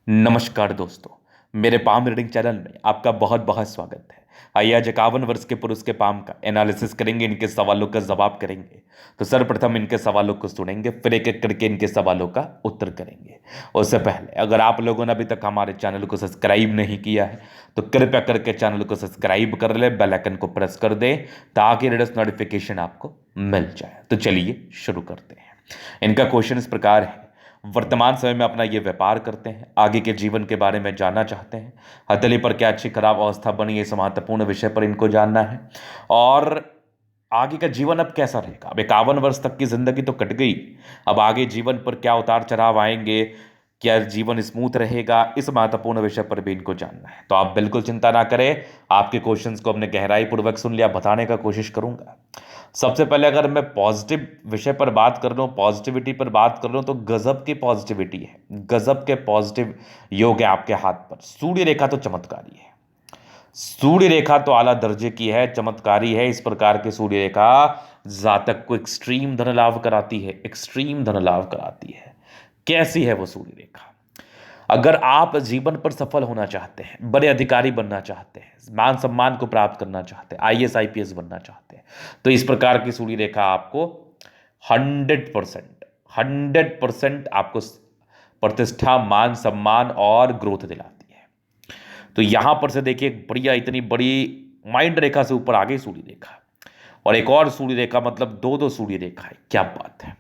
नमस्कार दोस्तों। मेरे पाम रीडिंग चैनल में आपका बहुत बहुत स्वागत है। आइए आज 51 वर्ष के पुरुष के पाम का एनालिसिस करेंगे, इनके सवालों का जवाब करेंगे। तो सर्वप्रथम इनके सवालों को सुनेंगे, फिर एक एक करके इनके सवालों का उत्तर करेंगे। उससे पहले अगर आप लोगों ने अभी तक हमारे चैनल को सब्सक्राइब नहीं किया है तो कृपया करके चैनल को सब्सक्राइब कर ले, बेल आइकन को प्रेस कर दें ताकि लेटेस्ट नोटिफिकेशन आपको मिल जाए। तो चलिए शुरू करते हैं। इनका क्वेश्चन इस प्रकार है, वर्तमान समय में अपना ये व्यापार करते हैं, आगे के जीवन के बारे में जानना चाहते हैं, हथेली पर क्या अच्छी खराब अवस्था बनी है, इस महत्वपूर्ण विषय पर इनको जानना है। और आगे का जीवन अब कैसा रहेगा। अब 51 वर्ष तक की जिंदगी तो कट गई, अब आगे जीवन पर क्या उतार चढ़ाव आएंगे, क्या जीवन स्मूथ रहेगा, इस महत्वपूर्ण विषय पर भी इनको जानना है। तो आप बिल्कुल चिंता ना करें, आपके क्वेश्चंस को हमने गहराई पूर्वक सुन लिया, बताने का कोशिश करूंगा। सबसे पहले अगर मैं पॉजिटिव विषय पर बात कर रहा हूँ, पॉजिटिविटी पर बात कर रहा हूँ, तो गजब की पॉजिटिविटी है, गजब के पॉजिटिव योग है आपके हाथ पर। सूर्य रेखा तो चमत्कारी है, सूर्य रेखा तो आला दर्जे की है, चमत्कारी है। इस प्रकार की सूर्य रेखा जातक को एक्सट्रीम धन लाभ कराती है, एक्सट्रीम धन लाभ कराती है। कैसी है वो सूर्य रेखा? अगर आप जीवन पर सफल होना चाहते हैं, बड़े अधिकारी बनना चाहते हैं, मान सम्मान को प्राप्त करना चाहते हैं, आईएएस आईपीएस बनना चाहते हैं, तो इस प्रकार की सूर्य रेखा आपको 100% आपको प्रतिष्ठा, मान सम्मान और ग्रोथ दिलाती है। तो यहां पर से देखिए, बढ़िया इतनी बड़ी माइंड रेखा से ऊपर आ गई सूर्य रेखा, और एक और सूर्य रेखा, मतलब दो दो सूर्य रेखा है। क्या बात है,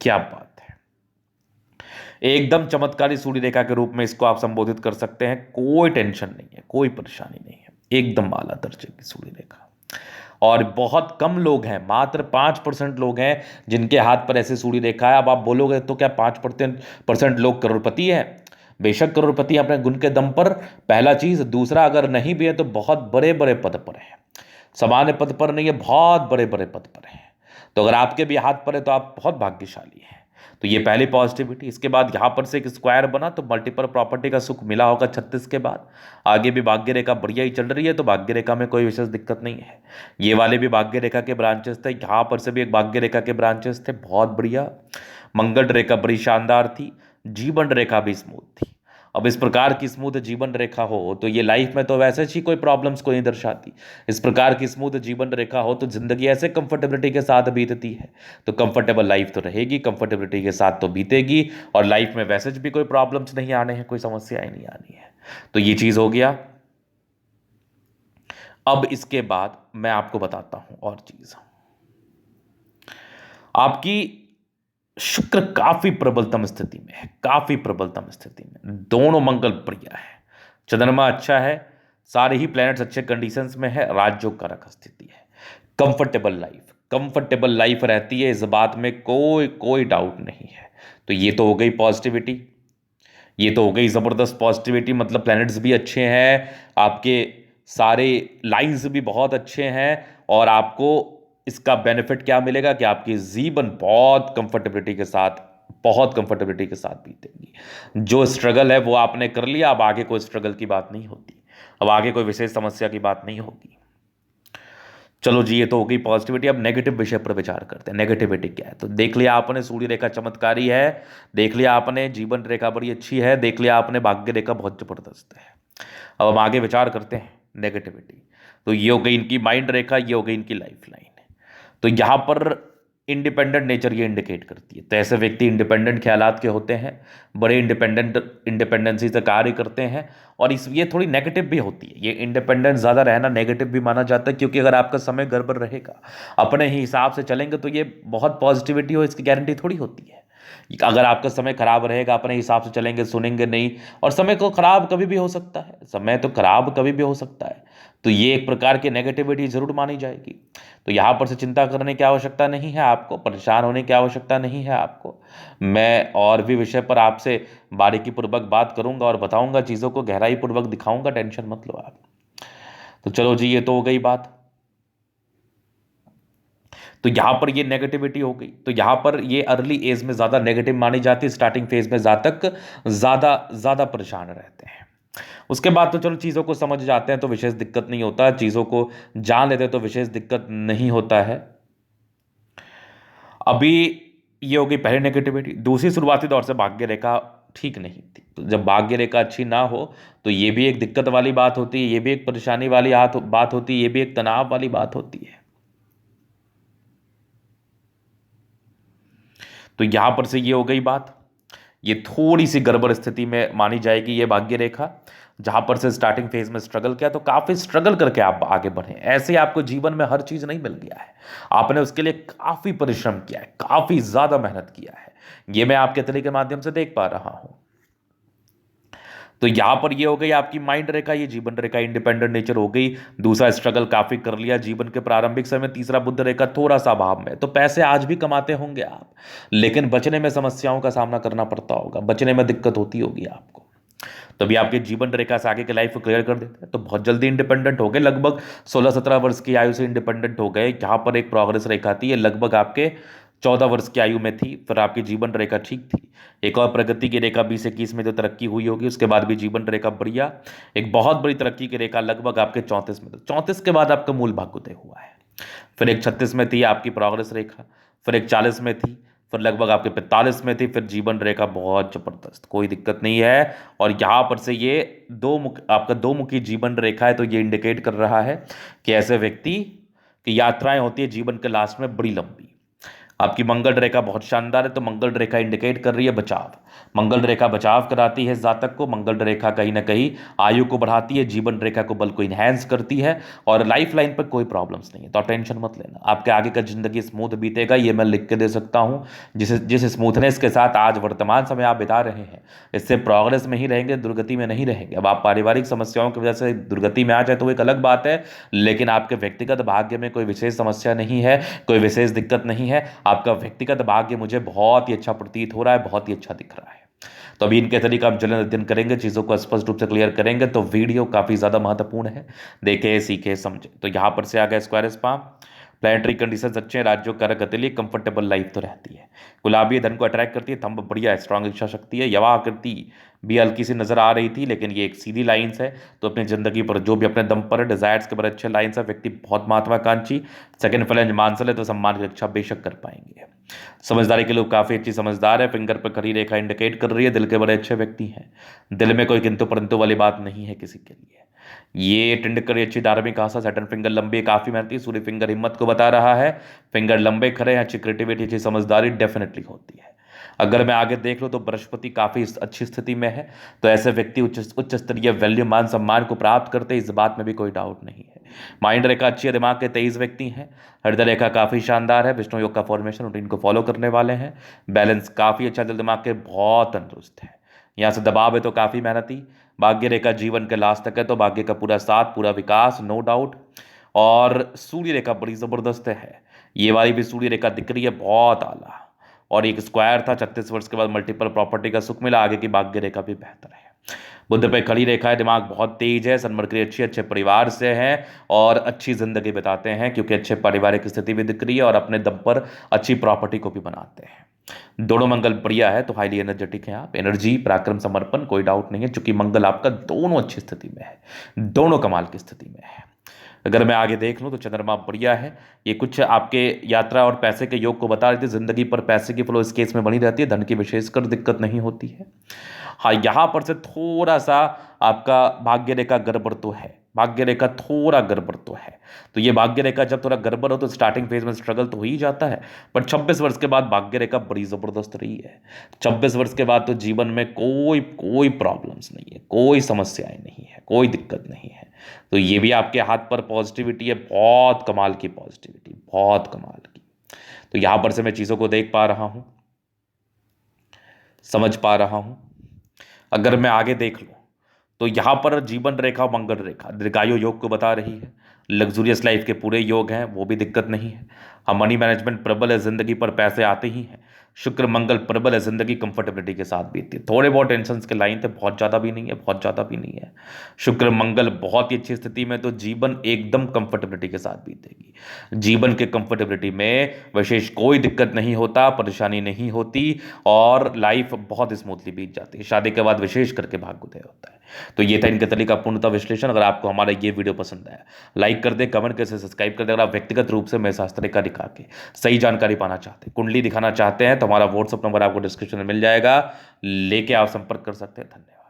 क्या बात है। एकदम चमत्कारी सूर्य रेखा के रूप में इसको आप संबोधित कर सकते हैं। कोई टेंशन नहीं है, कोई परेशानी नहीं है, एकदम आला दर्जे की सूर्य रेखा। और बहुत कम लोग हैं, मात्र 5% लोग हैं जिनके हाथ पर ऐसे सूर्य रेखा है। अब आप बोलोगे तो क्या 5% लोग करोड़पति है? बेशक करोड़पति अपने गुण के दम पर, पहला चीज। दूसरा, अगर नहीं भी है तो बहुत बड़े बड़े पद पर है, सामान्य पद पर नहीं है, बहुत बड़े बड़े पद पर है। तो अगर आपके भी हाथ पर है तो आप बहुत भाग्यशाली हैं। तो ये पहली पॉजिटिविटी। इसके बाद यहाँ पर से एक स्क्वायर बना तो मल्टीपल प्रॉपर्टी का सुख मिला होगा 36 के बाद। आगे भी भाग्य रेखा बढ़िया ही चल रही है, तो भाग्य रेखा में कोई विशेष दिक्कत नहीं है। ये वाले भी भाग्य रेखा के ब्रांचेस थे, यहाँ पर से भी एक भाग्य रेखा के ब्रांचेस थे, बहुत बढ़िया। मंगल रेखा बड़ी शानदार थी, जीवन रेखा भी स्मूथ थी। अब इस प्रकार की स्मूथ जीवन रेखा हो तो ये लाइफ में तो वैसे ही कोई प्रॉब्लम्स को नहीं दर्शाती। इस प्रकार की स्मूथ जीवन रेखा हो तो जिंदगी ऐसे कंफर्टेबिलिटी के साथ बीतती है। तो कंफर्टेबल लाइफ तो रहेगी, कंफर्टेबिलिटी के साथ तो बीतेगी, और लाइफ में वैसे भी कोई प्रॉब्लम्स नहीं आने हैं, कोई समस्याएं नहीं आनी है। तो ये चीज हो गया। अब इसके बाद मैं आपको बताता हूं और चीज। आपकी शुक्र काफी प्रबलतम स्थिति में है, काफी प्रबलतम स्थिति में, दोनों मंगल बढ़िया है, चंद्रमा अच्छा है, सारे ही प्लैनेट्स अच्छे कंडीशंस में है, राजयोग कारक स्थिति है। कंफर्टेबल लाइफ, कंफर्टेबल लाइफ रहती है, इस बात में कोई कोई डाउट नहीं है। तो ये तो हो गई पॉजिटिविटी, ये तो हो गई जबरदस्त पॉजिटिविटी। मतलब प्लैनेट्स भी अच्छे हैं, आपके सारे लाइंस भी बहुत अच्छे हैं, और आपको इसका बेनिफिट क्या मिलेगा कि आपकी जीवन बहुत कंफर्टेबिलिटी के साथ, बहुत कंफर्टेबिलिटी के साथ बीतेगी। जो स्ट्रगल है वो आपने कर लिया, अब आगे कोई स्ट्रगल की बात नहीं होती, अब आगे कोई विशेष समस्या की बात नहीं होगी। चलो जी, ये तो हो गई पॉजिटिविटी। अब नेगेटिव विषय पर विचार करते हैं। नेगेटिविटी क्या है? तो देख लिया आपने, सूर्य रेखा चमत्कारी है, देख लिया आपने जीवन रेखा बड़ी अच्छी है, देख लिया आपने भाग्य रेखा बहुत जबरदस्त है। अब हम आगे विचार करते हैं नेगेटिविटी। तो ये हो गई इनकी माइंड रेखा, ये हो गई इनकी लाइफ लाइन। तो यहाँ पर इंडिपेंडेंट नेचर ये इंडिकेट करती है। तो ऐसे व्यक्ति इंडिपेंडेंट ख्यालात के होते हैं, बड़े इंडिपेंडेंसी से कार्य करते हैं। और इस ये थोड़ी नेगेटिव भी होती है, ये इंडिपेंडेंस ज़्यादा रहना नेगेटिव भी माना जाता है, क्योंकि अगर आपका समय गड़बड़ रहेगा, अपने ही हिसाब से चलेंगे, तो ये बहुत पॉजिटिविटी हो इसकी गारंटी थोड़ी होती है। अगर आपका समय खराब रहेगा, अपने हिसाब से चलेंगे, सुनेंगे नहीं, और समय को खराब कभी भी हो सकता है, समय तो खराब कभी भी हो सकता है, तो ये एक प्रकार की नेगेटिविटी जरूर मानी जाएगी। तो यहाँ पर से चिंता करने की आवश्यकता नहीं है आपको, परेशान होने की आवश्यकता नहीं है आपको। मैं और भी विषय पर आपसे बारीकी पूर्वक बात करूंगा और बताऊंगा, चीज़ों को गहराई पूर्वक दिखाऊंगा, टेंशन मत लो आप। तो चलो जी, ये तो हो गई बात। तो यहां पर ये नेगेटिविटी हो गई। तो यहां पर ये अर्ली एज में ज़्यादा नेगेटिव मानी जाती है, स्टार्टिंग फेज में जातक ज़्यादा ज़्यादा परेशान रहते हैं। उसके बाद तो चलो चीज़ों को समझ जाते हैं तो विशेष दिक्कत नहीं होता, चीज़ों को जान लेते हैं तो विशेष दिक्कत नहीं होता है। अभी ये होगी पहली नेगेटिविटी। दूसरी, शुरुआती दौर से भाग्य रेखा ठीक नहीं थी। तो जब भाग्य रेखा अच्छी ना हो तो ये भी एक दिक्कत वाली बात होती है, ये भी एक परेशानी वाली बात होती है, ये भी एक तनाव वाली बात होती है। तो यहां पर से ये हो गई बात। ये थोड़ी सी गड़बड़ स्थिति में मानी जाएगी ये भाग्य रेखा, जहां पर से स्टार्टिंग फेज में स्ट्रगल किया, तो काफी स्ट्रगल करके आप आगे बढ़े। ऐसे आपको जीवन में हर चीज नहीं मिल गया है, आपने उसके लिए काफी परिश्रम किया है, काफी ज्यादा मेहनत किया है, ये मैं आपके तरीके के माध्यम से देख पा रहा हूं। तो यहां पर ये हो गई आपकी माइंड रेखा, ये जीवन रेखा इंडिपेंडेंट नेचर हो गई। दूसरा स्ट्रगल काफी कर लिया जीवन के प्रारंभिक समय। तीसरा बुध रेखा थोड़ा सा अभाव में, तो पैसे आज भी कमाते होंगे आप, लेकिन बचने में समस्याओं का सामना करना पड़ता होगा, बचने में दिक्कत होती होगी आपको। तभी आपके जीवन रेखा से आगे के लाइफ को क्लियर कर देते हैं, तो बहुत जल्दी इंडिपेंडेंट हो गए। लगभग 16-17 वर्ष की आयु से इंडिपेंडेंट हो गए। यहाँ पर एक प्रोग्रेस रेखा थी, ये लगभग आपके 14 वर्ष की आयु में थी, फिर आपकी जीवन रेखा ठीक थी। एक और प्रगति की रेखा 20-21 में जो तरक्की हुई होगी, उसके बाद भी जीवन रेखा बढ़िया। एक बहुत बड़ी तरक्की की रेखा लगभग आपके 34 में, 34 के बाद आपका मूल भाग्योदय हुआ है। फिर एक 36 में थी आपकी प्रोग्रेस रेखा, फिर एक 40 में थी, फिर लगभग आपके 45 में थी, फिर जीवन रेखा बहुत जबरदस्त, कोई दिक्कत नहीं है। और यहाँ पर से ये आपका दो मुखी जीवन रेखा है, तो ये इंडिकेट कर रहा है कि ऐसे व्यक्ति की यात्राएं होती है जीवन के लास्ट में बड़ी लंबी। आपकी मंगल रेखा बहुत शानदार है, तो मंगल रेखा इंडिकेट कर रही है बचाव। मंगल रेखा बचाव कराती है जातक को, मंगल रेखा कहीं ना कहीं आयु को बढ़ाती है, जीवन रेखा को बल को इनहेंस करती है, और लाइफ लाइन पर कोई प्रॉब्लम्स नहीं है, तो आप टेंशन मत लेना, आपके आगे का जिंदगी स्मूथ बीतेगा, ये मैं लिख के दे सकता हूँ। जिस स्मूथनेस के साथ आज वर्तमान समय आप बिता रहे हैं, इससे प्रोग्रेस में ही रहेंगे, दुर्गति में नहीं रहेंगे। अब आप पारिवारिक समस्याओं की वजह से दुर्गति में आ जाए तो वो एक अलग बात है, लेकिन आपके व्यक्तिगत भाग्य में कोई विशेष समस्या नहीं है, कोई विशेष दिक्कत नहीं है। आपका व्यक्तिगत भाग्य मुझे बहुत ही अच्छा प्रतीत हो रहा है, बहुत ही अच्छा दिख रहा है। तो अभी इनके तरीके आप जलन अध्ययन करेंगे, चीज़ों को स्पष्ट रूप से क्लियर करेंगे, तो वीडियो काफ़ी ज़्यादा महत्वपूर्ण है, देखें सीखे समझे। तो यहाँ पर से आ गया स्क्वायर स्पाम, प्लानिटरी कंडीशंस अच्छे हैं, राज्यों कारक के लिए कंफर्टेबल लाइफ तो रहती है। गुलाबी धन को अट्रैक्ट करती है, थंब बढ़िया है, स्ट्रांग इच्छा शक्ति है। यवा आकृति भी हल्की सी नजर आ रही थी, लेकिन ये एक सीधी लाइन्स है, तो अपनी जिंदगी पर जो भी अपने दम पर डिजायर्स के बड़े अच्छे लाइन्स है। व्यक्ति बहुत महत्वाकांक्षी, सेकंड फ्लेंज मानसल है, तो सम्मान की रक्षा बेशक कर पाएंगे। समझदारी के लोग काफी अच्छी समझदार है, फिंगर पर खड़ी रेखा इंडिकेट कर रही है दिल के बड़े अच्छे व्यक्ति हैं, दिल में कोई किंतु परंतु वाली बात नहीं है किसी के लिए। ये टिंडकरी अच्छी धार्मिक आशा, सैटर्न फिंगर लंबी काफी मेहनती, सूर्य फिंगर हिम्मत को बता रहा है, फिंगर लंबे खड़े हैं, अच्छी क्रिएटिविटी अच्छी समझदारी डेफिनेटली होती है। अगर मैं आगे देख लूँ तो बृहस्पति काफी अच्छी स्थिति में है, तो ऐसे व्यक्ति उच्च स्तरीय वैल्यू मान सम्मान को प्राप्त करते, इस बात में भी कोई डाउट नहीं है। माइंड रेखा अच्छी है, दिमाग के 23 व्यक्ति हैं, हृदय रेखा काफी शानदार है, विष्णु योग का फॉर्मेशन रूटीन को फॉलो करने वाले हैं, बैलेंस काफी अच्छा, दिल दिमाग के बहुत तंदुरुस्त है। यहाँ से दबाव है तो काफी मेहनती, भाग्य रेखा जीवन के लास्ट तक है, तो भाग्य का पूरा साथ पूरा विकास नो डाउट। और सूर्य रेखा बड़ी जबरदस्त है, ये वाली भी सूर्य रेखा दिख रही है बहुत आला, और एक स्क्वायर था, 36 वर्ष के बाद मल्टीपल प्रॉपर्टी का सुख मिला, आगे की भाग्य रेखा भी बेहतर है। बुध पे खड़ी रेखा है, दिमाग बहुत तेज है, सन्मर्करी अच्छी, अच्छे परिवार से हैं और अच्छी जिंदगी बिताते हैं, क्योंकि अच्छे पारिवारिक स्थिति भी दिख रही है, और अपने दम पर अच्छी प्रॉपर्टी को भी बनाते हैं। दोनों मंगल बढ़िया है, तो हाईली एनर्जेटिक है आप, एनर्जी पराक्रम समर्पण कोई डाउट नहीं है, क्योंकि मंगल आपका दोनों अच्छी स्थिति में है, दोनों कमाल की स्थिति में है। अगर मैं आगे देख लूँ तो चंद्रमा बढ़िया है, ये कुछ आपके यात्रा और पैसे के योग को बता रही थी, जिंदगी पर पैसे की फ्लो इस केस में बनी रहती है, धन की विशेषकर दिक्कत नहीं होती है। हाँ, यहाँ पर से थोड़ा सा आपका भाग्य रेखा गड़बड़ तो है, भाग्य रेखा थोड़ा गड़बड़ तो है, तो ये भाग्य रेखा जब थोड़ा गड़बड़ हो तो स्टार्टिंग फेज में स्ट्रगल तो हो ही जाता है, पर 26 वर्ष के बाद भाग्य रेखा बड़ी ज़बरदस्त रही है। 26 वर्ष के बाद तो जीवन में कोई कोई प्रॉब्लम्स नहीं है, कोई समस्याएं नहीं है, कोई दिक्कत नहीं है, तो ये भी आपके हाथ पर पॉजिटिविटी है, बहुत कमाल की पॉजिटिविटी, बहुत कमाल की। तो यहाँ पर से मैं चीज़ों को देख पा रहा हूँ, समझ पा रहा हूँ। अगर मैं आगे देख लूँ तो यहाँ पर जीवन रेखा मंगल रेखा दीर्घायु योग को बता रही है, लग्जूरियस लाइफ के पूरे योग हैं, वो भी दिक्कत नहीं है। हम मनी मैनेजमेंट प्रबल है, जिंदगी पर पैसे आते ही हैं। शुक्र मंगल प्रबल है, जिंदगी कंफर्टेबिलिटी के साथ बीतती है, थोड़े बहुत टेंशन के लाइन थे, बहुत ज़्यादा भी नहीं है, बहुत ज़्यादा भी नहीं है। शुक्र मंगल बहुत ही अच्छी स्थिति में, तो जीवन एकदम कंफर्टेबिलिटी के साथ बीतेगी। जीवन के कंफर्टेबिलिटी में विशेष कोई दिक्कत नहीं होता, परेशानी नहीं होती, और लाइफ बहुत स्मूथली बीत जाती है। शादी के बाद विशेष करके भाग्योदय होता है, तो ये था इनके तली का पूर्णतः विश्लेषण। अगर आपको हमारा ये वीडियो पसंद आया, लाइक कर दे, कमेंट कर, सब्सक्राइब कर दे। अगर आप व्यक्तिगत रूप से मैं शास्त्र का दिखा के सही जानकारी पाना चाहते हैं, कुंडली दिखाना चाहते हैं, तो हमारा व्हाट्सअप नंबर आपको डिस्क्रिप्शन में मिल जाएगा, लेके आप संपर्क कर सकते हैं। धन्यवाद।